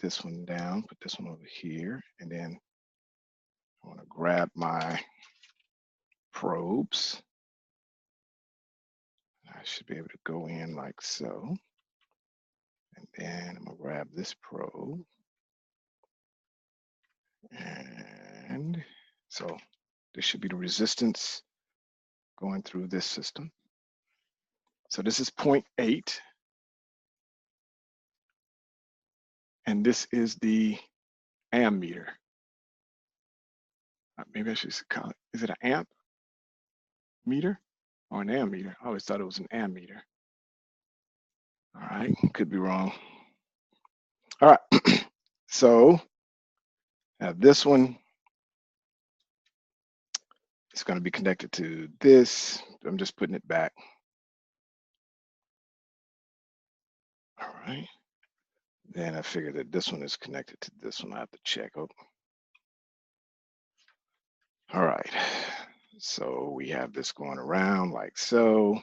this one down, put this one over here, and then I want to grab my probes. I should be able to go in like so. And then I'm gonna grab this probe. And so this should be the resistance going through this system. So this is 0.8. And this is the ammeter. Maybe I should call it, is it an amp meter or an ammeter? I always thought it was an ammeter. All right, could be wrong. All right, so I have this one. It's going to be connected to this. I'm just putting it back. All right. Then I figured that this one is connected to this one. I have to check. Oh. All right. So we have this going around like so.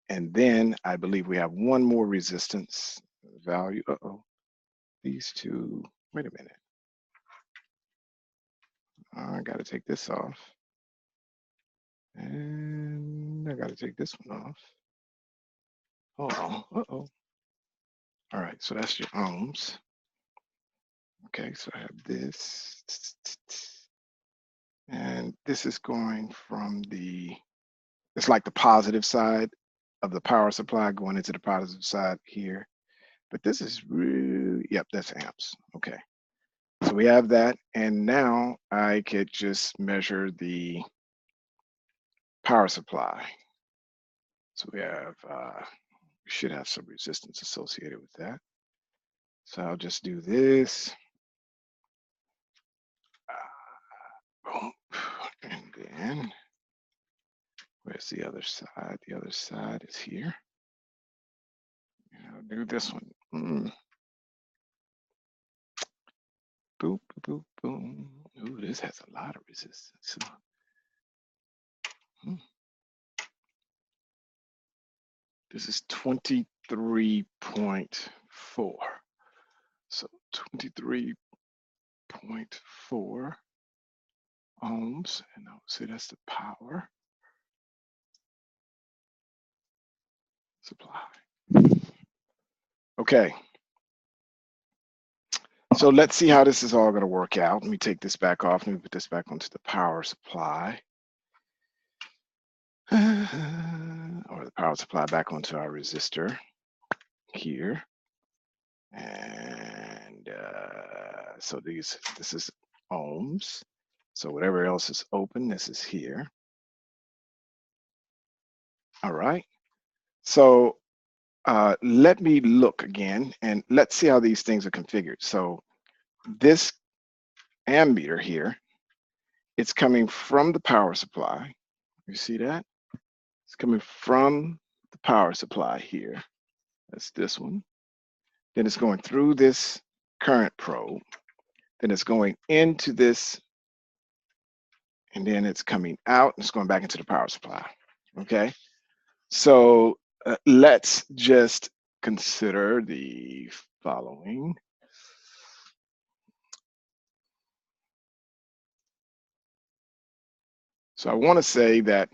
And then I believe we have one more resistance value. Uh-oh. These two. Wait a minute. I got to take this off. And I got to take this one off. Hold on. Uh-oh. All right. So that's your ohms. Okay. So I have this. And this is going from the, it's like the positive side of the power supply going into the positive side here. But this is really, yep, that's amps. Okay. So we have that. And now I could just measure the power supply. So we have, we should have some resistance associated with that. So I'll just do this. And then, where's the other side? The other side is here. And I'll do this one. Boop, boop, boom. Ooh, this has a lot of resistance. This is 23.4. So 23.4 ohms, and I would say that's the power supply. Okay. So let's see how this is all going to work out. Let me take this back off. Let me put this back onto the power supply. Or the power supply back onto our resistor here. And so this is ohms. So whatever else is open, this is here. All right. So let me look again and let's see how these things are configured. So this ammeter here, it's coming from the power supply. You see that? It's coming from the power supply here. That's this one. Then it's going through this current probe. Then it's going into this, and then it's coming out and it's going back into the power supply. Okay. So let's just consider the following. So I want to say that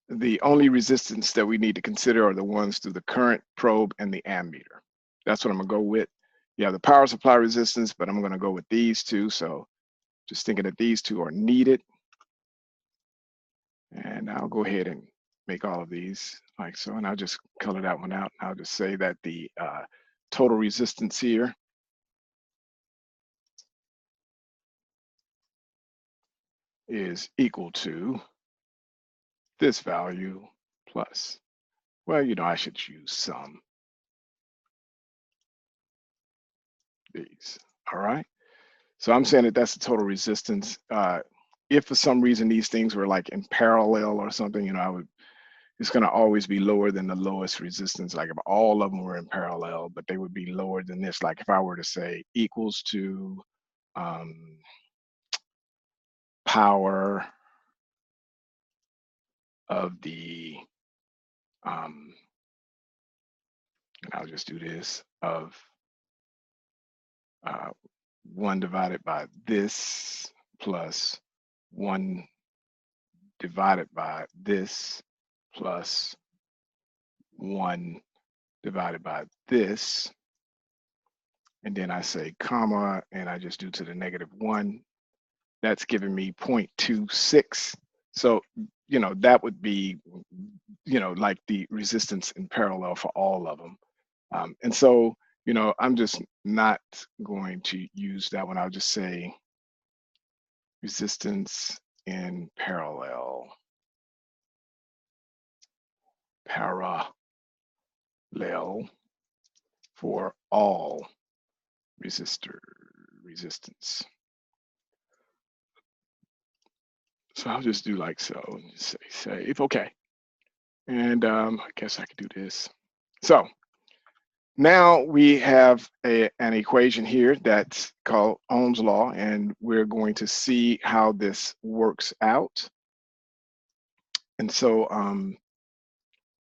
the only resistance that we need to consider are the ones through the current probe and the ammeter. That's what I'm gonna go with. You have the power supply resistance, but I'm gonna go with these two. So just thinking that these two are needed. And I'll go ahead and make all of these like so, and I'll just color that one out. I'll just say that the total resistance here is equal to this value plus, well, you know, I should use some these. All right. So I'm saying that that's the total resistance. If for some reason these things were like in parallel or something, you know, it's going to always be lower than the lowest resistance. Like if all of them were in parallel, but they would be lower than this. Like if I were to say equals to power of the, and I'll just do this, of 1 divided by this plus 1 divided by this plus 1 divided by this. And then I say comma, and I just do to the -1. That's giving me 0.26. So, that would be, like the resistance in parallel for all of them. And so, I'm just not going to use that one. I'll just say resistance in parallel for all resistance. So I'll just do like so, and just say save, okay. And I guess I could do this. So now we have an equation here that's called Ohm's law, and we're going to see how this works out. And so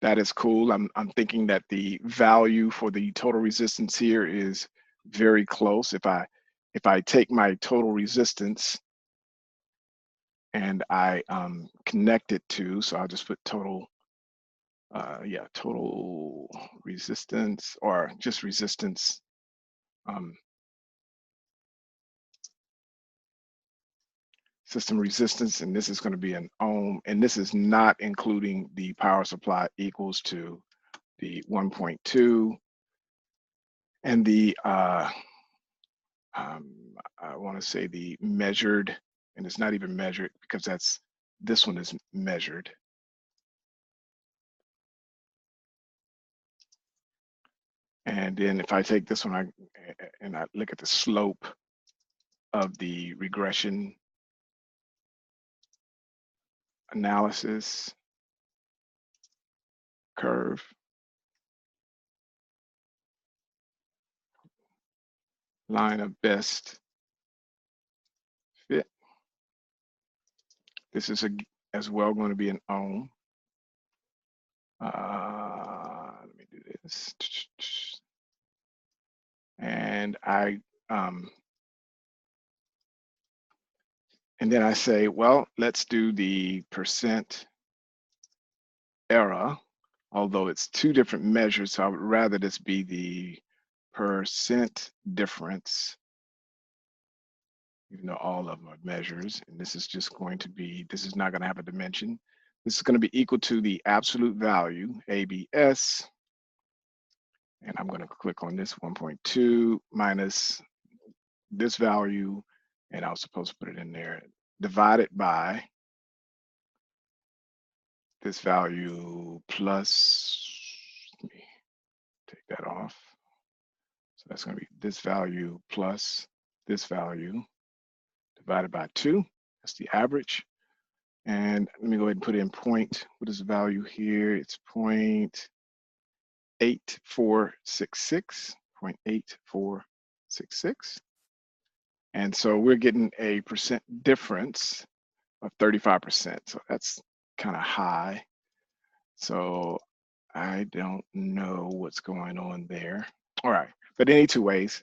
that is cool. I'm thinking that the value for the total resistance here is very close. If I take my total resistance and I connect it to, so I'll just put total, total resistance, or just resistance. System resistance, and this is going to be an ohm, and this is not including the power supply equals to the 1.2 and the I want to say the measured, and it's not even measured because this one is measured. And then if I take this one and I look at the slope of the regression analysis curve, line of best fit, this is as well going to be an ohm. Let me do this. And and then I say, well, let's do the percent error, although it's two different measures, so I would rather this be the percent difference, even though all of them are measures. And this is just going to be, this is not going to have a dimension. This is going to be equal to the absolute value, ABS. And I'm going to click on this 1.2 minus this value, and I was supposed to put it in there, divided by this value plus, let me take that off. So that's going to be this value plus this value divided by 2. That's the average. And let me go ahead and put in point. What is the value here? It's 0.8466, 0.8466. And so we're getting a percent difference of 35%. So that's kind of high. So I don't know what's going on there. All right, but any two ways,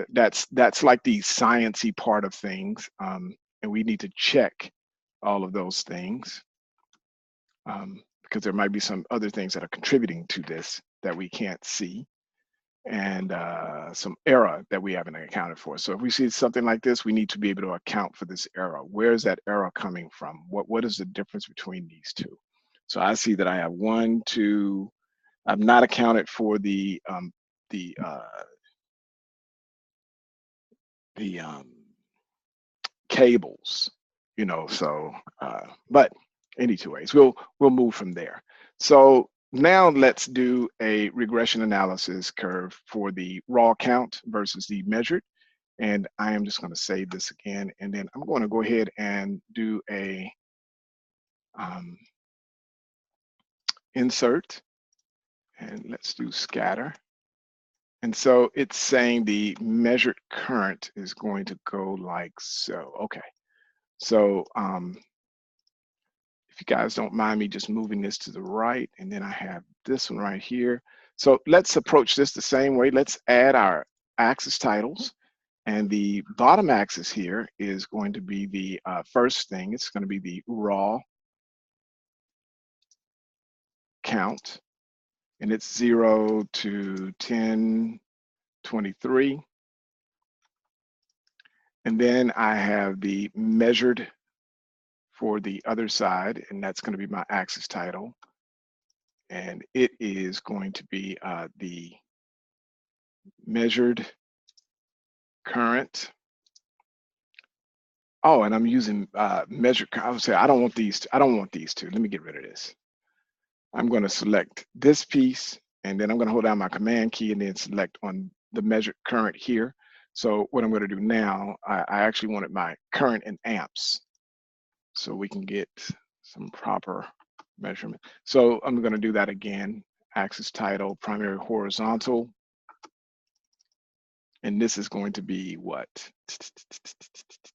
that's like the sciencey part of things, and we need to check all of those things because there might be some other things that are contributing to this that we can't see, and some error that we haven't accounted for. So if we see something like this, we need to be able to account for this error. Where is that error coming from? What is the difference between these two? So I see that I have 1, 2. I've not accounted for the cables, so but any two ways, we'll move from there. So now let's do a regression analysis curve for the raw count versus the measured. And I am just going to save this again, and then I'm going to go ahead and do a insert, and let's do scatter. And so it's saying the measured current is going to go like so. Okay, so if you guys don't mind me just moving this to the right, and then I have this one right here. So let's approach this the same way. Let's add our axis titles. And the bottom axis here is going to be the first thing. It's going to be the raw count. And it's 0 to 10, 23. And then I have the measured for the other side, and that's going to be my axis title. And it is going to be the measured current. Oh, and I'm using measured. I would say I don't want these. I don't want these two. Let me get rid of this. I'm going to select this piece, and then I'm going to hold down my command key and then select on the measured current here. So what I'm going to do now, I actually wanted my current in amps, so we can get some proper measurement. So I'm going to do that again. Axis title, primary horizontal. And this is going to be what?